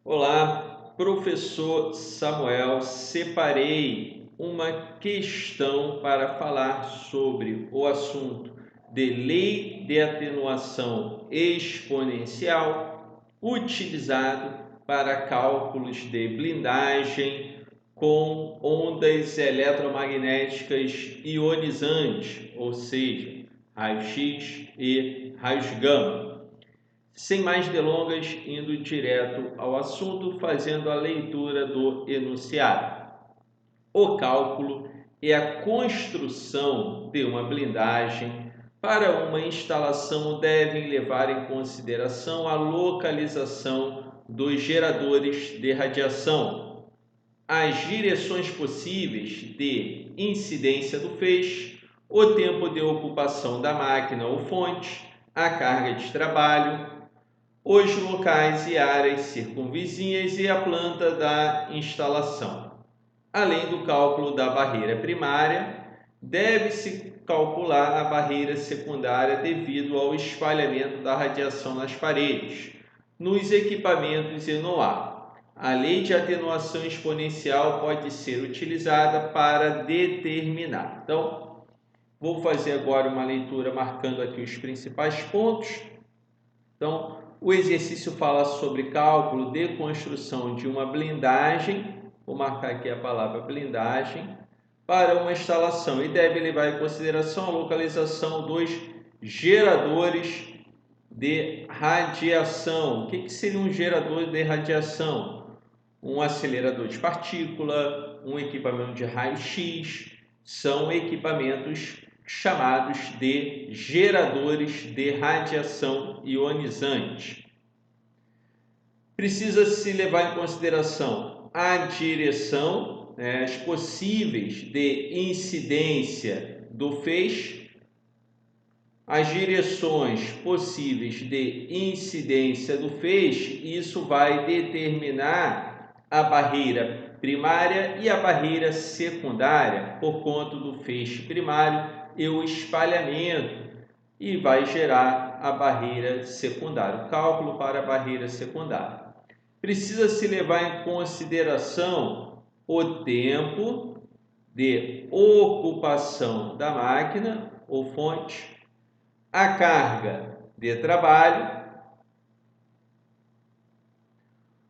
Olá, professor Samuel. Separei uma questão para falar sobre o assunto de lei de atenuação exponencial utilizado para cálculos de blindagem com ondas eletromagnéticas ionizantes, ou seja, raio-x e raios gama. Sem mais delongas, indo direto ao assunto, fazendo a leitura do enunciado. O cálculo é a construção de uma blindagem. Para uma instalação, devem levar em consideração a localização dos geradores de radiação, as direções possíveis de incidência do feixe, o tempo de ocupação da máquina ou fonte, a carga de trabalho, os locais e áreas circunvizinhas e a planta da instalação. Além do cálculo da barreira primária, deve-se calcular a barreira secundária devido ao espalhamento da radiação nas paredes, nos equipamentos e no ar. A lei de atenuação exponencial pode ser utilizada para determinar. Então, vou fazer agora uma leitura marcando aqui os principais pontos. Então, o exercício fala sobre cálculo de construção de uma blindagem, vou marcar aqui a palavra blindagem, para uma instalação e deve levar em consideração a localização dos geradores de radiação. O que seria um gerador de radiação? Um acelerador de partícula, um equipamento de raio-x, são equipamentos chamados de geradores de radiação ionizante. Precisa-se levar em consideração a direção, as possíveis de incidência do feixe, as direções possíveis de incidência do feixe, e isso vai determinar a barreira primária e a barreira secundária por conta do feixe primário e o espalhamento, e vai gerar a barreira secundária, o cálculo para a barreira secundária. Precisa-se levar em consideração o tempo de ocupação da máquina ou fonte, a carga de trabalho,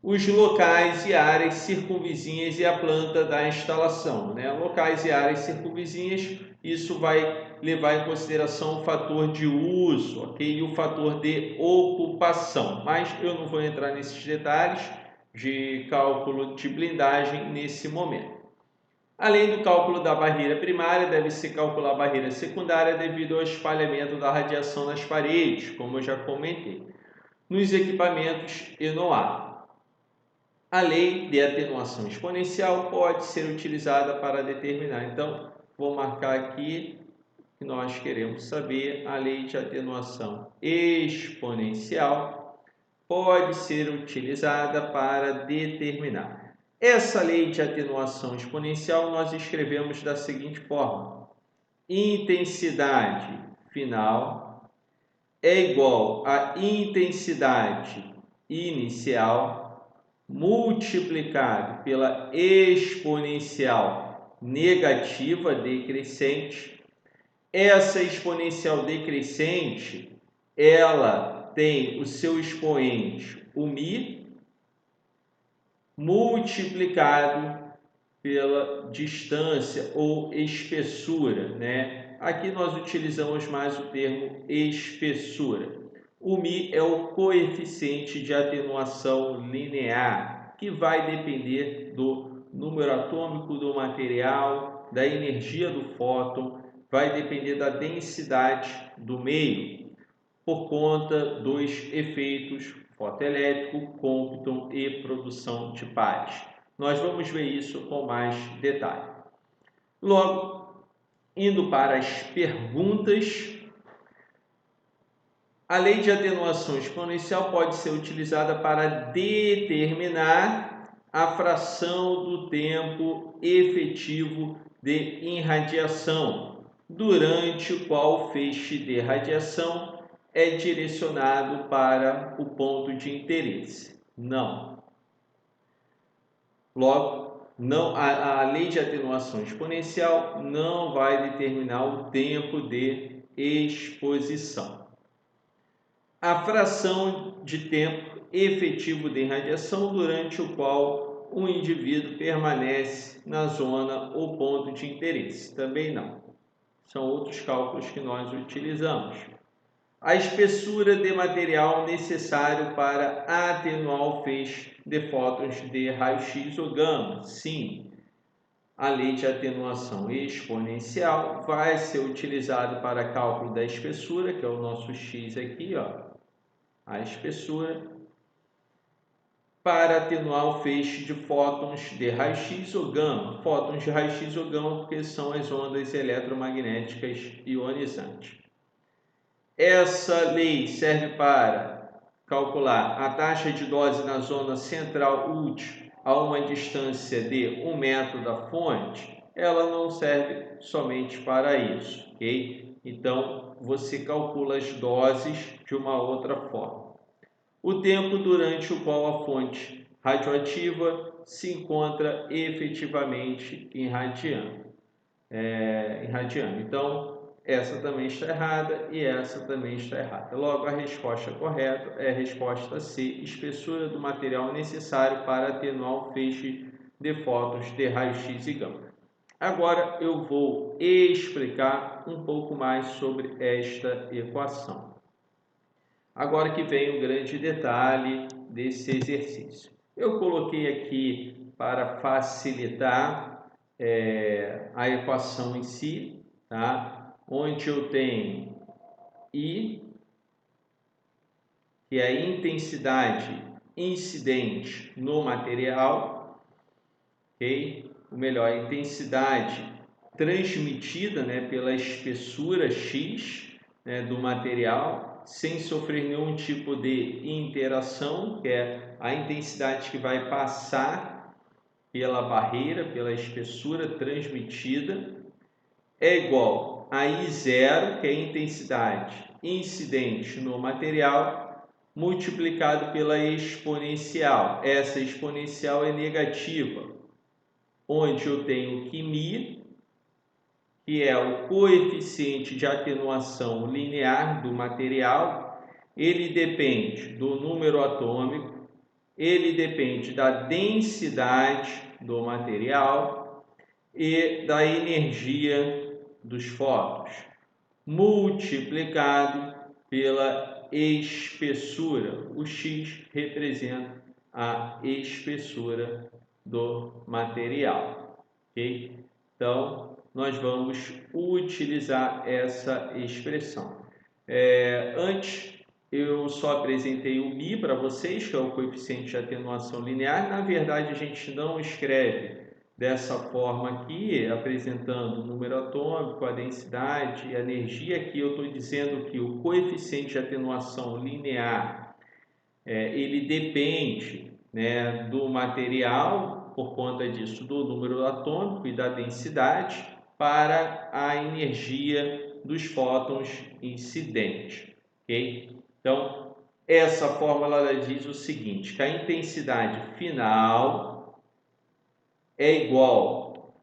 os locais e áreas circunvizinhas e a planta da instalação. Locais e áreas circunvizinhas, isso vai levar em consideração o fator de uso, ok? E o fator de ocupação. Mas eu não vou entrar nesses detalhes de cálculo de blindagem nesse momento. Além do cálculo da barreira primária, deve-se calcular a barreira secundária devido ao espalhamento da radiação nas paredes, como eu já comentei, nos equipamentos e no ar. A lei de atenuação exponencial pode ser utilizada para determinar. Então, vou marcar aqui que nós queremos saber. A lei de atenuação exponencial pode ser utilizada para determinar. Essa lei de atenuação exponencial nós escrevemos da seguinte forma: intensidade final é igual a intensidade inicial multiplicado pela exponencial negativa decrescente. Essa exponencial decrescente, ela tem o seu expoente, o μ, multiplicado pela distância ou espessura, Aqui nós utilizamos mais o termo espessura. O μ é o coeficiente de atenuação linear, que vai depender do número atômico do material, da energia do fóton, vai depender da densidade do meio, por conta dos efeitos fotoelétrico, Compton e produção de pares. Nós vamos ver isso com mais detalhe. Logo, indo para as perguntas, a lei de atenuação exponencial pode ser utilizada para determinar a fração do tempo efetivo de irradiação, durante o qual o feixe de radiação é direcionado para o ponto de interesse. Não. Logo, não, a lei de atenuação exponencial não vai determinar o tempo de exposição. A fração de tempo efetivo de irradiação durante o qual o indivíduo permanece na zona ou ponto de interesse. Também não. São outros cálculos que nós utilizamos. A espessura de material necessário para atenuar o feixe de fótons de raio-x ou gama. Sim, a lei de atenuação exponencial vai ser utilizada para cálculo da espessura, que é o nosso x aqui, ó, a espessura, para atenuar o feixe de fótons de raio-x ou gama. Fótons de raio-x ou gama porque são as ondas eletromagnéticas ionizantes. Essa lei serve para calcular a taxa de dose na zona central útil a uma distância de 1 metro da fonte. Ela não serve somente para isso, ok? Então, você calcula as doses de uma outra forma. O tempo durante o qual a fonte radioativa se encontra efetivamente irradiando. Então, essa também está errada e essa também está errada. Logo, a resposta correta é a resposta C, espessura do material necessário para atenuar o feixe de fótons de raio-x e gama. Agora eu vou explicar um pouco mais sobre esta equação. Agora que vem o grande detalhe desse exercício. Eu coloquei aqui para facilitar a equação em si, tá? Onde eu tenho I, que é a intensidade incidente no material, ok? Ou melhor, a intensidade transmitida, né, pela espessura X, né, do material, sem sofrer nenhum tipo de interação, que é a intensidade que vai passar pela barreira, pela espessura transmitida, é igual a I0, que é a intensidade incidente no material, multiplicado pela exponencial. Essa exponencial é negativa, onde eu tenho que μ, que é o coeficiente de atenuação linear do material. Ele depende do número atômico, ele depende da densidade do material e da energia dos fótons, multiplicado pela espessura. O X representa a espessura do material, ok? Então, nós vamos utilizar essa expressão. Antes, eu só apresentei o μ para vocês, que é o coeficiente de atenuação linear. Na verdade, a gente não escreve dessa forma aqui, apresentando o número atômico, a densidade e a energia. Aqui eu estou dizendo que o coeficiente de atenuação linear, ele depende, né, do material, por conta disso, do número atômico e da densidade, para a energia dos fótons incidentes, ok? Então, essa fórmula ela diz o seguinte, que a intensidade final é igual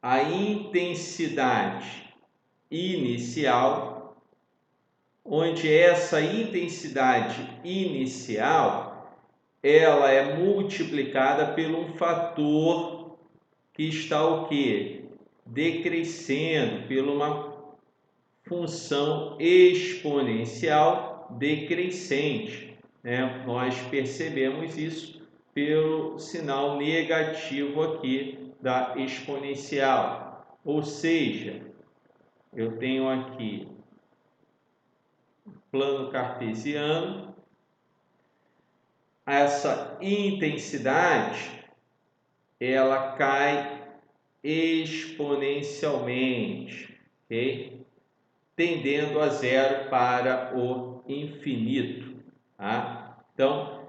à intensidade inicial, onde essa intensidade inicial ela é multiplicada por um fator que está o quê? Decrescendo, por uma função exponencial decrescente, né? Nós percebemos isso pelo sinal negativo aqui da exponencial, ou seja, eu tenho aqui plano cartesiano, essa intensidade ela cai exponencialmente, ok? Tendendo a zero para o infinito, tá? Então,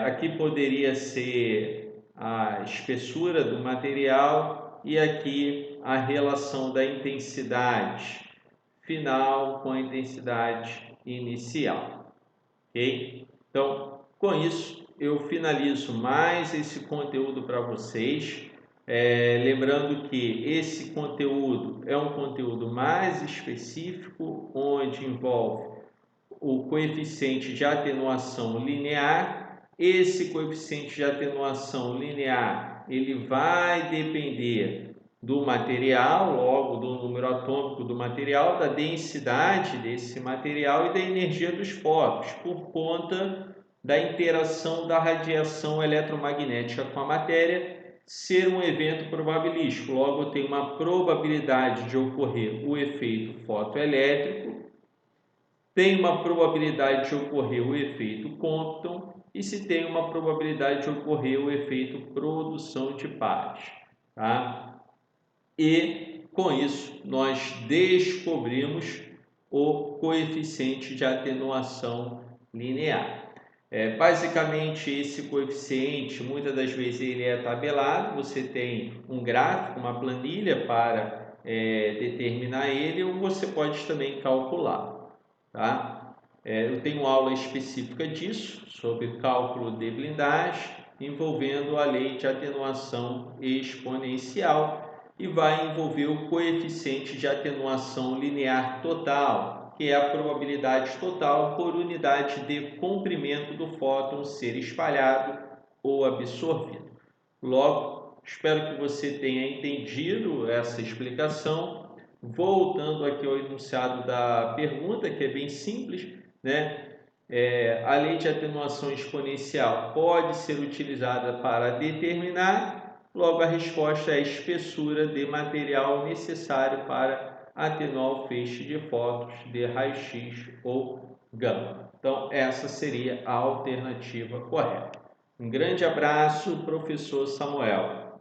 aqui poderia ser a espessura do material e aqui a relação da intensidade final com a intensidade inicial, ok? Então, com isso, eu finalizo mais esse conteúdo para vocês. Lembrando que esse conteúdo é um conteúdo mais específico, onde envolve o coeficiente de atenuação linear. Esse coeficiente de atenuação linear, ele vai depender do material, logo do número atômico do material, da densidade desse material e da energia dos fótons, por conta da interação da radiação eletromagnética com a matéria ser um evento probabilístico. Logo, tem uma probabilidade de ocorrer o efeito fotoelétrico, tem uma probabilidade de ocorrer o efeito Compton e se tem uma probabilidade de ocorrer o efeito produção de pares, tá? E com isso nós descobrimos o coeficiente de atenuação linear. Basicamente, esse coeficiente, muitas das vezes ele é tabelado, você tem um gráfico, uma planilha para determinar ele, ou você pode também calcular, tá? Eu tenho aula específica disso, sobre cálculo de blindagem, envolvendo a lei de atenuação exponencial, e vai envolver o coeficiente de atenuação linear total, que é a probabilidade total por unidade de comprimento do fóton ser espalhado ou absorvido. Logo, espero que você tenha entendido essa explicação. Voltando aqui ao enunciado da pergunta, que é bem simples, né? A lei de atenuação exponencial pode ser utilizada para determinar, logo a resposta é a espessura de material necessário para atenuar o feixe de fótons de raio-x ou gama. Então, essa seria a alternativa correta. Um grande abraço, professor Samuel.